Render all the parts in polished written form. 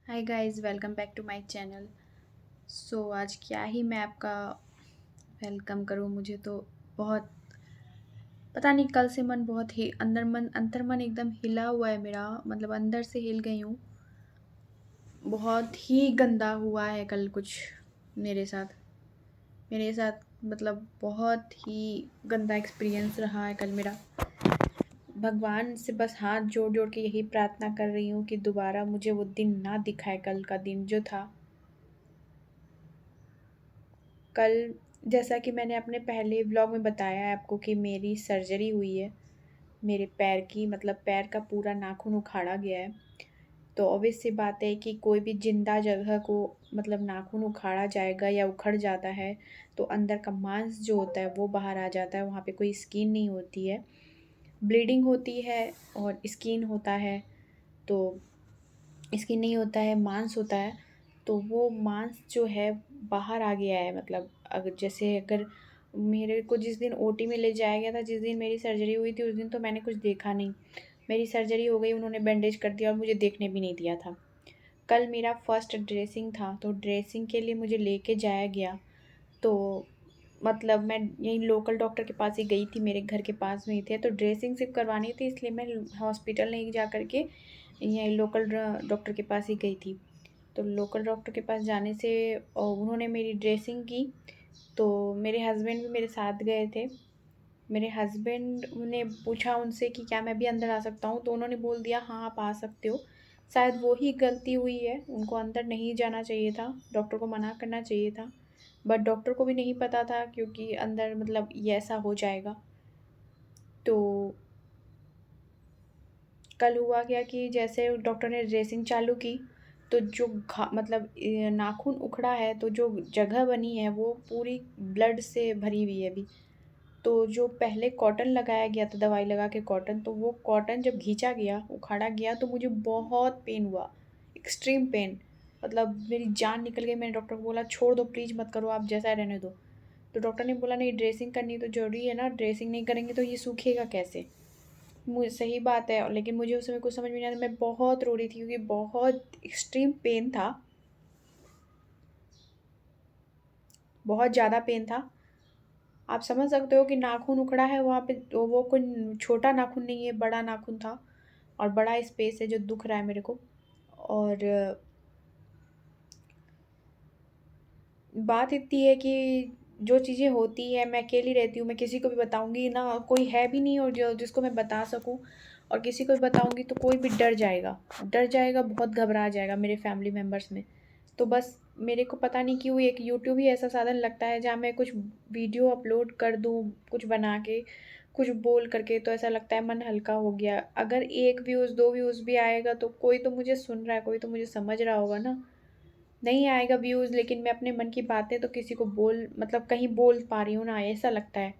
Hi guys, welcome back to my channel. आज क्या ही मैं आपका वेलकम करूँ। मुझे तो बहुत पता नहीं, कल से मन बहुत ही अंतर मन एकदम हिला हुआ है मेरा। मतलब अंदर से हिल गई हूँ। बहुत ही गंदा हुआ है कल कुछ मेरे साथ मतलब बहुत ही गंदा एक्सपीरियंस रहा है कल मेरा। भगवान से बस हाथ जोड़ जोड़ के यही प्रार्थना कर रही हूँ कि दोबारा मुझे वो दिन ना दिखाए। कल का दिन जो था कल, जैसा कि मैंने अपने पहले व्लॉग में बताया है आपको कि मेरी सर्जरी हुई है मेरे पैर की। मतलब पैर का पूरा नाखून उखाड़ा गया है। तो ऑब्वियस सी बात है कि कोई भी जिंदा जगह को मतलब नाखून उखाड़ा जाएगा या उखड़ जाता है तो अंदर का मांस जो होता है वो बाहर आ जाता है। वहाँ पे कोई स्किन नहीं होती है, ब्लीडिंग होती है और स्किन होता है। तो स्किन नहीं होता है, मांस होता है। तो वो मांस जो है बाहर आ गया है। मतलब अगर मेरे को जिस दिन ओटी में ले जाया गया था, जिस दिन मेरी सर्जरी हुई थी, उस दिन तो मैंने कुछ देखा नहीं। मेरी सर्जरी हो गई, उन्होंने बैंडेज कर दिया और मुझे देखने भी नहीं दिया था। कल मेरा फर्स्ट ड्रेसिंग था, तो ड्रेसिंग के लिए मुझे लेके जाया गया। तो मतलब मैं यहीं लोकल डॉक्टर के पास ही गई थी, मेरे घर के पास में ही थे। तो ड्रेसिंग सिर्फ करवानी थी, इसलिए मैं हॉस्पिटल नहीं जा करके यहीं लोकल डॉक्टर के पास ही गई थी। तो लोकल डॉक्टर के पास जाने से उन्होंने मेरी ड्रेसिंग की। तो मेरे हस्बैंड भी मेरे साथ गए थे। मेरे हस्बैंड ने पूछा उनसे कि क्या मैं भी अंदर आ सकता हूँ, तो उन्होंने बोल दिया हाँ आप आ सकते हो। शायद वो ही गलती हुई है, उनको अंदर नहीं जाना चाहिए था, डॉक्टर को मना करना चाहिए था। बट डॉक्टर को भी नहीं पता था क्योंकि अंदर मतलब ये ऐसा हो जाएगा। तो कल हुआ क्या कि जैसे डॉक्टर ने ड्रेसिंग चालू की, तो जो घा मतलब नाखून उखड़ा है, तो जो जगह बनी है वो पूरी ब्लड से भरी हुई है अभी। तो जो पहले कॉटन लगाया गया था, दवाई लगा के कॉटन, तो वो कॉटन जब खींचा गया, उखाड़ा गया, तो मुझे बहुत पेन हुआ, एक्सट्रीम पेन। मतलब मेरी जान निकल गई। मैंने डॉक्टर को बोला छोड़ दो प्लीज़, मत करो, आप जैसा है रहने दो। तो डॉक्टर ने बोला नहीं, ड्रेसिंग करनी तो ज़रूरी है ना, ड्रेसिंग नहीं करेंगे तो ये सूखेगा कैसे। मुझे सही बात है, लेकिन मुझे उस समय कुछ समझ में नहीं आया। मैं बहुत रो रही थी क्योंकि बहुत एक्सट्रीम पेन था, बहुत ज़्यादा पेन था। आप समझ सकते हो कि नाखून उखड़ा है वहाँ पे, तो वो कोई छोटा नाखून नहीं है, बड़ा नाखून था और बड़ा स्पेस है जो दुख रहा है मेरे को। और बात इतनी है कि जो चीज़ें होती है, मैं अकेली रहती हूँ, मैं किसी को भी बताऊँगी ना, कोई है भी नहीं और जो जिसको मैं बता सकूँ। और किसी को भी बताऊँगी तो कोई भी डर जाएगा, बहुत घबरा जाएगा मेरे फैमिली मेम्बर्स में। तो बस मेरे को पता नहीं क्यों एक यूट्यूब ही ऐसा साधन लगता है जहाँ मैं कुछ वीडियो अपलोड कर दूँ, कुछ बना के, कुछ बोल करके, तो ऐसा लगता है मन हल्का हो गया। अगर 1 व्यूज़ 2 व्यूज़ भी आएगा तो कोई तो मुझे सुन रहा है, कोई तो मुझे समझ रहा होगा ना। नहीं आएगा व्यूज़, लेकिन मैं अपने मन की बातें तो किसी को बोल मतलब कहीं बोल पा रही हूँ ना, ऐसा लगता है।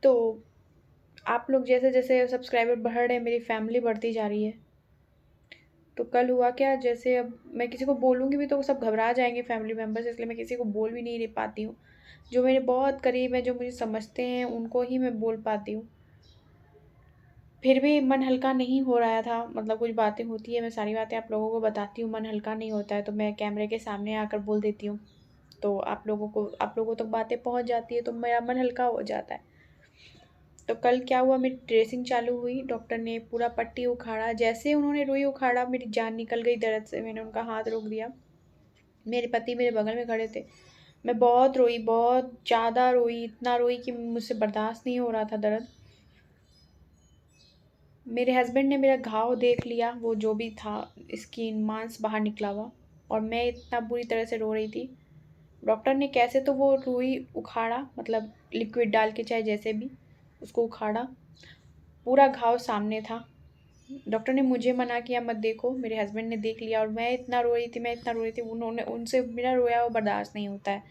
तो आप लोग जैसे-जैसे सब्सक्राइबर बढ़ रहे हैं, मेरी फैमिली बढ़ती जा रही है। तो कल हुआ क्या, जैसे अब मैं किसी को बोलूँगी भी तो वो सब घबरा जाएँगे फैमिली मेंबर्स, इसलिए मैं किसी को बोल भी नहीं पाती हूँ। जो मेरे बहुत करीब हैं, जो मुझे समझते हैं, उनको ही मैं बोल पाती हूँ। फिर भी मन हल्का नहीं हो रहा था। मतलब कुछ बातें होती हैं, मैं सारी बातें आप लोगों को बताती हूँ, मन हल्का नहीं होता है तो मैं कैमरे के सामने आकर बोल देती हूँ। तो आप लोगों तक बातें पहुँच जाती है तो मेरा मन हल्का हो जाता है। तो कल क्या हुआ, मेरी ड्रेसिंग चालू हुई, डॉक्टर ने पूरा पट्टी उखाड़ा। जैसे उन्होंने रुई उखाड़ा, मेरी जान निकल गई दर्द से। मैंने उनका हाथ रोक दिया। मेरे पति मेरे बगल में खड़े थे। मैं बहुत रोई, बहुत ज़्यादा रोई, इतना रोई कि मुझसे बर्दाश्त नहीं हो रहा था दर्द। मेरे हस्बैंड ने मेरा घाव देख लिया, वो जो भी था, स्किन मांस बाहर निकला हुआ, और मैं इतना बुरी तरह से रो रही थी। डॉक्टर ने कैसे तो वो रुई उखाड़ा, मतलब लिक्विड डाल के चाहे जैसे भी उसको उखाड़ा। पूरा घाव सामने था। डॉक्टर ने मुझे मना किया मत देखो, मेरे हस्बैंड ने देख लिया, और मैं इतना रो रही थी, उन्होंने उनसे मेरा रोया हुआ बर्दाश्त नहीं होता है।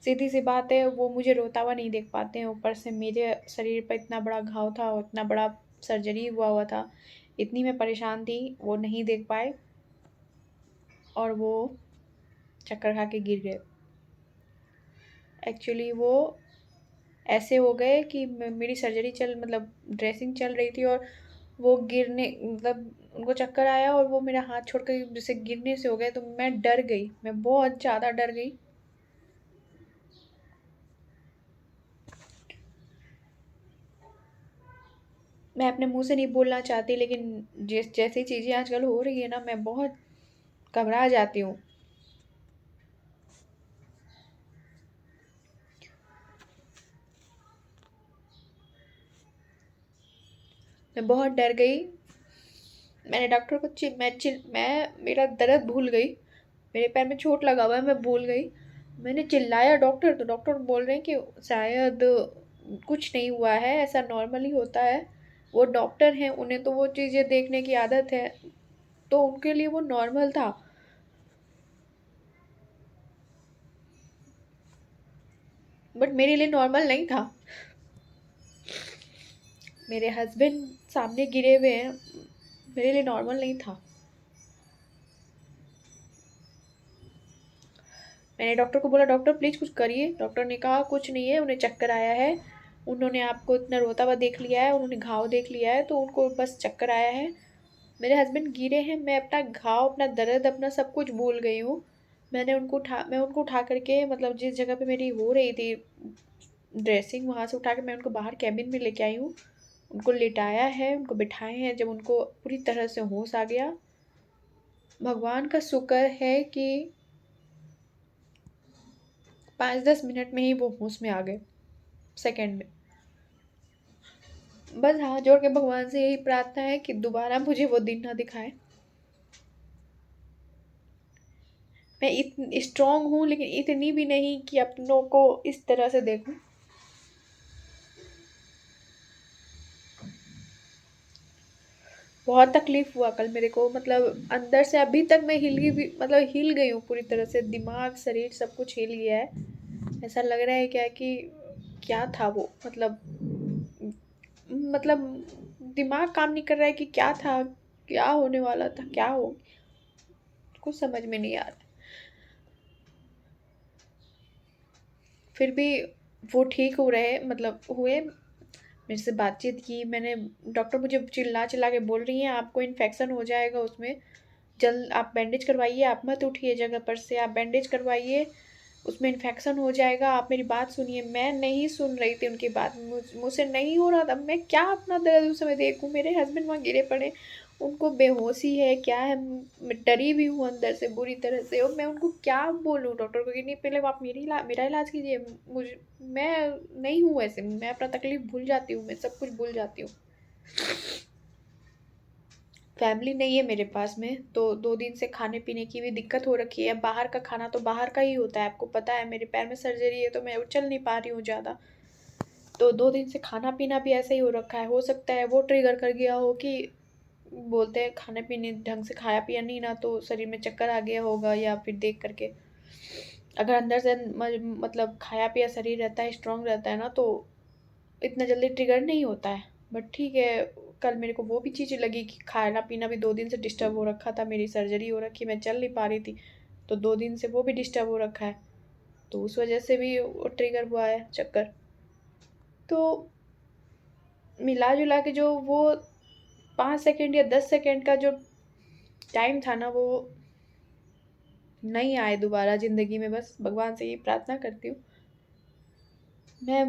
सीधी सी बात है, वो मुझे रोता हुआ नहीं देख पाते हैं। ऊपर से मेरे शरीर पर इतना बड़ा घाव था और इतना बड़ा सर्जरी हुआ हुआ था, इतनी मैं परेशान थी, वो नहीं देख पाए और वो चक्कर खा के गिर गए। एक्चुअली वो ऐसे हो गए कि मेरी सर्जरी चल मतलब ड्रेसिंग चल रही थी और वो गिरने मतलब उनको चक्कर आया और वो मेरा हाथ छोड़ कर जैसे गिरने से हो गए, तो मैं डर गई, मैं बहुत ज़्यादा डर गई। मैं अपने मुंह से नहीं बोलना चाहती, लेकिन जिस जैसी चीज़ें आजकल हो रही है ना, मैं बहुत घबरा जाती हूँ। मैं बहुत डर गई। मैंने डॉक्टर को मैं मेरा दर्द भूल गई। मेरे पैर में चोट लगा हुआ है, मैं भूल गई। मैंने चिल्लाया डॉक्टर, तो डॉक्टर बोल रहे हैं कि शायद कुछ नहीं हुआ है, ऐसा नॉर्मली होता है। वो डॉक्टर हैं, उन्हें तो वो चीज़ें देखने की आदत है, तो उनके लिए वो नॉर्मल था। बट मेरे लिए नॉर्मल नहीं था। मेरे हस्बैंड सामने गिरे हुए हैं, मेरे लिए नॉर्मल नहीं था। मैंने डॉक्टर को बोला, डॉक्टर प्लीज़ कुछ करिए। डॉक्टर ने कहा कुछ नहीं है, उन्हें चक्कर आया है। उन्होंने आपको इतना रोता हुआ देख लिया है, उन्होंने घाव देख लिया है, तो उनको बस चक्कर आया है। मेरे हस्बैंड गिरे हैं, मैं अपना घाव, अपना दर्द, अपना सब कुछ भूल गई हूँ। मैं उनको उठा करके, मतलब जिस जगह पे मेरी हो रही थी ड्रेसिंग, वहाँ से उठा के मैं उनको बाहर कैबिन में लेके आई हूँ। उनको लिटाया है, उनको बिठाए हैं। जब उनको पूरी तरह से होश आ गया, भगवान का शुक्र है कि 5-10 मिनट में ही वो होश में आ गए, सेकंड में। बस हाथ जोड़ के भगवान से यही प्रार्थना है कि दोबारा मुझे वो दिन ना दिखाए। मैं इतनी स्ट्रांग हूँ, लेकिन इतनी भी नहीं कि अपनों को इस तरह से देखूं। बहुत तकलीफ हुआ कल मेरे को, मतलब अंदर से अभी तक मैं हिली भी, मतलब हिल गई हूँ पूरी तरह से, दिमाग शरीर सब कुछ हिल गया है। ऐसा लग रहा है क्या कि क्या था वो, मतलब दिमाग काम नहीं कर रहा है कि क्या था, क्या होने वाला था, क्या हो, कुछ समझ में नहीं आ रहा। फिर भी वो ठीक हो रहे, मतलब हुए। मेरे से बातचीत की मैंने। डॉक्टर मुझे चिल्ला चिल्ला के बोल रही हैं आपको इन्फेक्शन हो जाएगा उसमें, जल्द आप बैंडेज करवाइए, आप मत उठिए जगह पर से, आप बैंडेज करवाइए, उसमें इन्फेक्शन हो जाएगा, आप मेरी बात सुनिए। मैं नहीं सुन रही थी उनकी बात, मुझसे नहीं हो रहा था। मैं क्या अपना दर्द उस समय देखूं, मेरे हस्बैंड वहाँ गिरे पड़े, उनको बेहोशी है क्या है, मैं डरी भी हूँ अंदर से बुरी तरह से, और मैं उनको क्या बोलूँ डॉक्टर को कि नहीं पहले आप मेरा इलाज कीजिए। मुझे मैं नहीं हूँ ऐसे, मैं अपना तकलीफ भूल जाती हूँ, मैं सब कुछ भूल जाती हूँ। फैमिली नहीं है मेरे पास में, तो 2 दिन से खाने पीने की भी दिक्कत हो रखी है। बाहर का खाना तो बाहर का ही होता है, आपको पता है मेरे पैर में सर्जरी है, तो मैं उछल नहीं पा रही हूँ ज़्यादा। तो 2 दिन से खाना पीना भी ऐसा ही हो रखा है। हो सकता है वो ट्रिगर कर गया हो कि बोलते हैं खाने पीने ढंग से खाया पिया नहीं ना, तो शरीर में चक्कर आ गया होगा, या फिर देख करके अगर अंदर से मतलब खाया पिया शरीर रहता है, स्ट्रांग रहता है ना, तो इतना जल्दी ट्रिगर नहीं होता है। बट ठीक है, कल मेरे को वो भी चीज़ लगी कि खाना पीना भी 2 दिन से डिस्टर्ब हो रखा था, मेरी सर्जरी हो रखी, मैं चल नहीं पा रही थी, तो 2 दिन से वो भी डिस्टर्ब हो रखा है, तो उस वजह से भी वो ट्रिगर हुआ है चक्कर। तो मिला जुला के जो वो 5 सेकंड या 10 सेकंड का जो टाइम था ना, वो नहीं आए दोबारा ज़िंदगी में। बस भगवान से ये प्रार्थना करती हूँ। मैं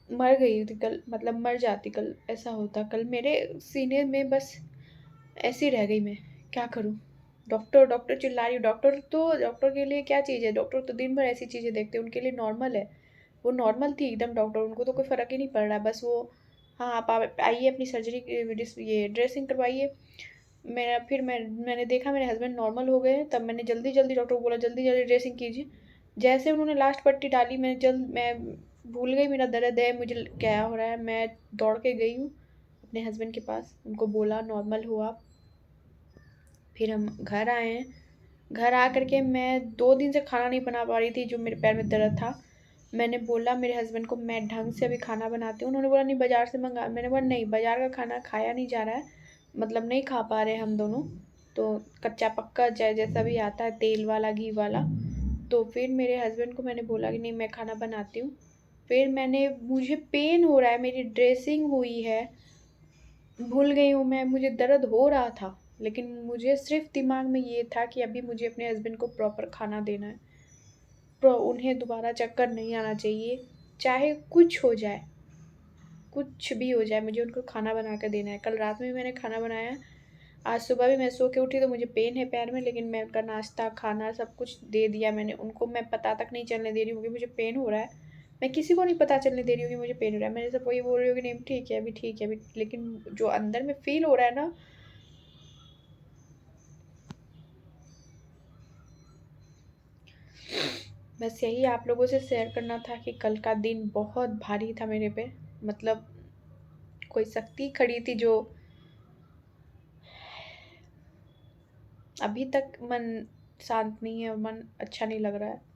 मर गई थी कल, मतलब मर जाती कल, ऐसा होता। कल मेरे सीने में बस ऐसी रह गई मैं, क्या करूँ। डॉक्टर डॉक्टर चिल्ला रही हूँ, डॉक्टर के लिए क्या चीज़ है, डॉक्टर तो दिन भर ऐसी चीज़ें देखते हैं, उनके लिए नॉर्मल है। वो नॉर्मल थी एकदम डॉक्टर, उनको तो कोई फ़र्क ही नहीं पड़ रहा, बस वो हाँ आप आइए अपनी सर्जरी ये ड्रेसिंग करवाइए। मैंने देखा मेरे हस्बैंड नॉर्मल हो गए, तब मैंने जल्दी जल्दी डॉक्टर को बोला जल्दी जल्दी ड्रेसिंग कीजिए। जैसे उन्होंने लास्ट पट्टी डाली, मैं भूल गई मेरा दर्द है, मुझे क्या हो रहा है। मैं दौड़ के गई हूँ अपने हस्बैंड के पास, उनको बोला नॉर्मल हुआ। फिर हम घर आए हैं। घर आ कर के मैं 2 दिन से खाना नहीं बना पा रही थी, जो मेरे पैर में दर्द था। मैंने बोला मेरे हस्बैंड को मैं ढंग से अभी खाना बनाती हूँ। उन्होंने बोला नहीं बाज़ार से मंगा। मैंने बोला नहीं, बाज़ार का खाना खाया नहीं जा रहा है, मतलब नहीं खा पा रहे हम दोनों। तो कच्चा पक्का जैसा भी आता है, तेल वाला घी वाला। तो फिर मेरे हस्बैंड को मैंने बोला कि नहीं मैं खाना बनाती हूँ। फिर मुझे पेन हो रहा है, मेरी ड्रेसिंग हुई है, भूल गई हूँ मैं, मुझे दर्द हो रहा था, लेकिन मुझे सिर्फ़ दिमाग में ये था कि अभी मुझे अपने हस्बैंड को प्रॉपर खाना देना है। उन्हें दोबारा चक्कर नहीं आना चाहिए, चाहे कुछ हो जाए, कुछ भी हो जाए, मुझे उनको खाना बना कर देना है। कल रात में भी मैंने खाना बनाया, आज सुबह भी मैं सो के उठी तो मुझे पेन है पैर में, लेकिन मैं उनका नाश्ता, खाना सब कुछ दे दिया मैंने उनको। मैं पता तक नहीं चलने दे रही हूँ कि मुझे पेन हो रहा है। मैं किसी को नहीं पता चलने दे रही हूँ कि मुझे पेन हो रहा है। मैंने सबको ये बोल रही हूँ कि नहीं ठीक है, अभी ठीक है, अभी, लेकिन जो अंदर में फ़ील हो रहा है ना, बस यही आप लोगों से शेयर करना था कि कल का दिन बहुत भारी था मेरे पे। मतलब कोई शक्ति खड़ी थी जो अभी तक मन शांत नहीं है और मन अच्छा नहीं लग रहा है।